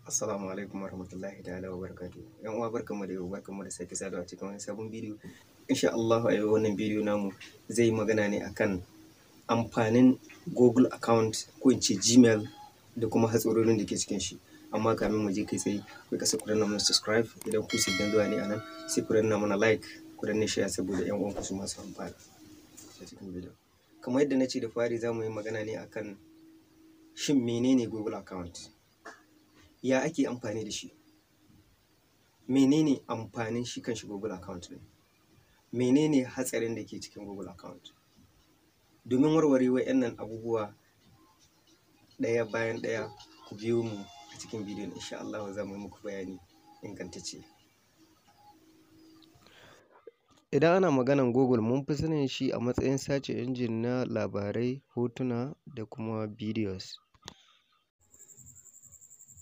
Assalamu alaikum warahmatullahi ta'ala wa barakatuh. Yan uwa barkanmu da yau, barkanmu da sake saduwa cikin wani sabon bidiyo. Insha Allah a yau wannan bidiyo namu zai yi magana ne akan amfanin Google account ko in ce Gmail da kuma hatsarorin da ke cikin shi. Amma kamin mu je kai tsaye, ku kasa ku danna mana subscribe idan ku sabbin zuwa ne anan, sai ku danna mana like, ku danna share saboda yan uwanku su masu amfana a cikin bidiyo. Kamar yadda na ce da fari za mu yi magana ne akan shin menene Google account? Ya ake amfani da shi? Menene amfanin shi kanshi Google account ɗin? Menene hatsarin da ke cikin Google account? Domin warware wa'annan abubuwa ɗaya bayan ɗaya, ku biyo mu a cikin bidiyon. Insha Allah za mu yi muku bayani ingantacce. Idan ana maganan Google, mun fi sanin shi a matsayin search engine na labarai, hotuna da kuma videos.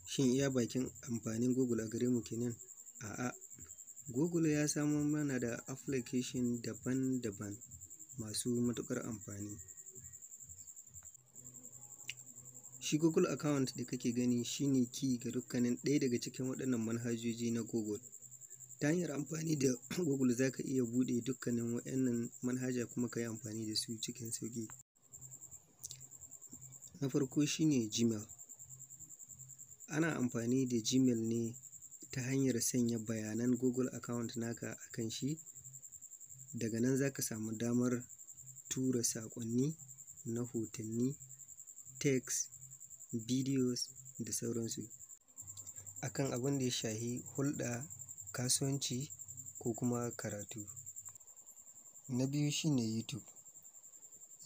Shin iya bakin amfanin Google a gare mu kenan? A'a, Google ya samo mana da application daban-daban masu matuƙar amfani. Shi Google account da kake gani shine key ga dukkanin ɗaya daga cikin waɗannan manhajoji na Google. Ta hanyar amfani da Google za ka iya buɗe dukkanin waɗannan manhaja kuma ka yi amfani da su cikin sauƙi. Na farko shine Gmail. Ana amfani da Gmail ne ta hanyar sanya bayanan Google account naka a kan shi. Daga nan za ka samu damar tura saƙonni na hotanni, text, videos da sauransu akan abin da ya shahi hulɗa, kasuwanci ko kuma karatu. Na biyu shine YouTube.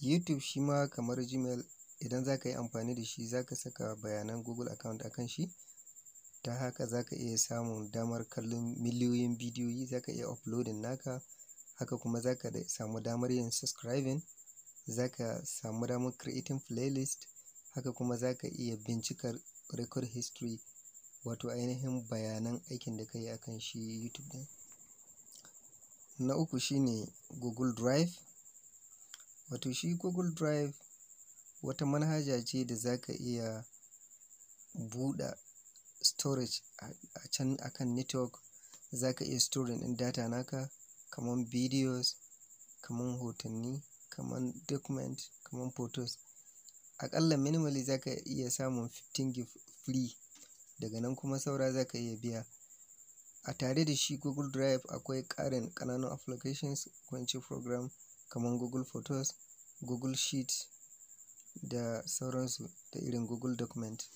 YouTube shi ma kamar Gmail, idan za ka yi amfani da shi za ka saka bayanan Google account a kan shi. Ta haka za ka iya samun damar kallon miliyoyin bidiyoyi, za ka iya uploading naka. Haka kuma za ka samu damar yin subscribing, za ka samu damar creating playlist. Haka kuma za ka iya bincikar record history, wato ainihin bayanan aikin da ka yi a kan shi YouTube ɗin. Na uku shine Google Drive. Wato shi Google Drive wata manhaja ce da za ka iya buɗe storage a can akan network. Za ka iya storing ɗin data naka, kaman videos, kaman hotanni, kaman document, kaman photos. Aƙalla minimally za ka iya samun 15 gig free, daga nan kuma saura za ka iya biya. A tare da shi Google Drive akwai ƙarin ƙananun applications ko in ce program kaman Google Photos, Google Sheet da sauransu, da irin Google Document.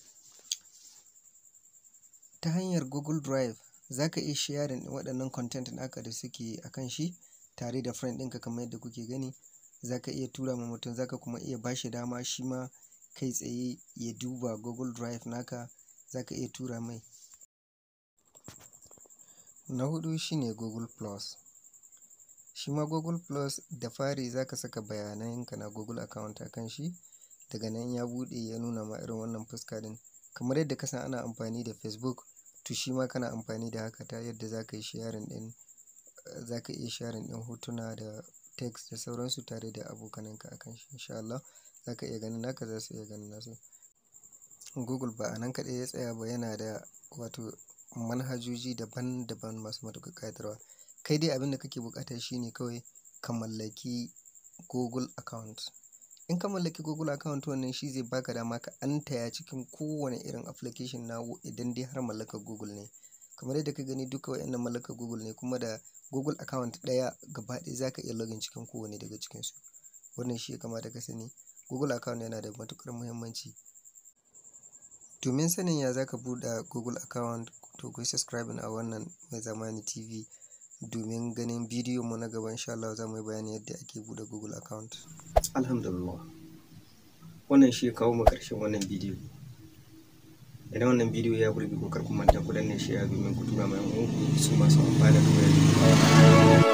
Ta hanyar Google Drive za ka iya sharing waɗannan content naka da suke a kan shi tare da friend ɗinka kamar yadda kuke gani. Za ka iya tura ma mutum, za ka kuma iya ba shi dama shi ma kai tsaye ya duba Google Drive naka, za ka iya tura mai. Na huɗu shine Google Plus. Shi ma Google Plus da fari za ka saka bayananka na Google account a kan shi. Daga nan ya buɗe ya nuna ma irin wannan fuska ɗin. Kamar yadda ka san ana amfani da Facebook, to shi ma kana amfani da haka ta yadda za ka yi sharing ɗin, za ka iya sharing ɗin hotuna da text da sauransu tare da abokananka a kan shi. Insha Allah za ka iya ganin naka, za su iya ganin nasu. Google ba a nan kaɗai ya tsaya ba, yana da wato manhajoji daban-daban masu matuƙar kayatarwa. Kai dai abin da kake buƙata shine kawai ka mallaki Google account. In ka mallaki Google account, wannan shi zai baka dama ka antaya cikin kowane irin application na idan dai har mallakar Google ne. Kamar yadda ka gani duka waɗannan mallakar Google ne, kuma da Google account ɗaya gaba ɗaya za ka iya login cikin kowane daga cikinsu. Wannan shi ya kamata ka sani. Google account yana da matuƙar muhimmanci. Domin sanin ya za ka buɗe Google account, to ku yi subscribing a wannan Mai Zamani TV domin ganin bidiyon mu na gaba. Insha Allah za mu yi bayani yadda ake buɗe Google account. Alhamdulillah, wannan shi ya kawo mu ƙarshen wannan bidiyo. Idan wannan bidiyo ya burge ku, kar ku manta ku danna share domin ku tura ma 'yan uwanku su masu amfana da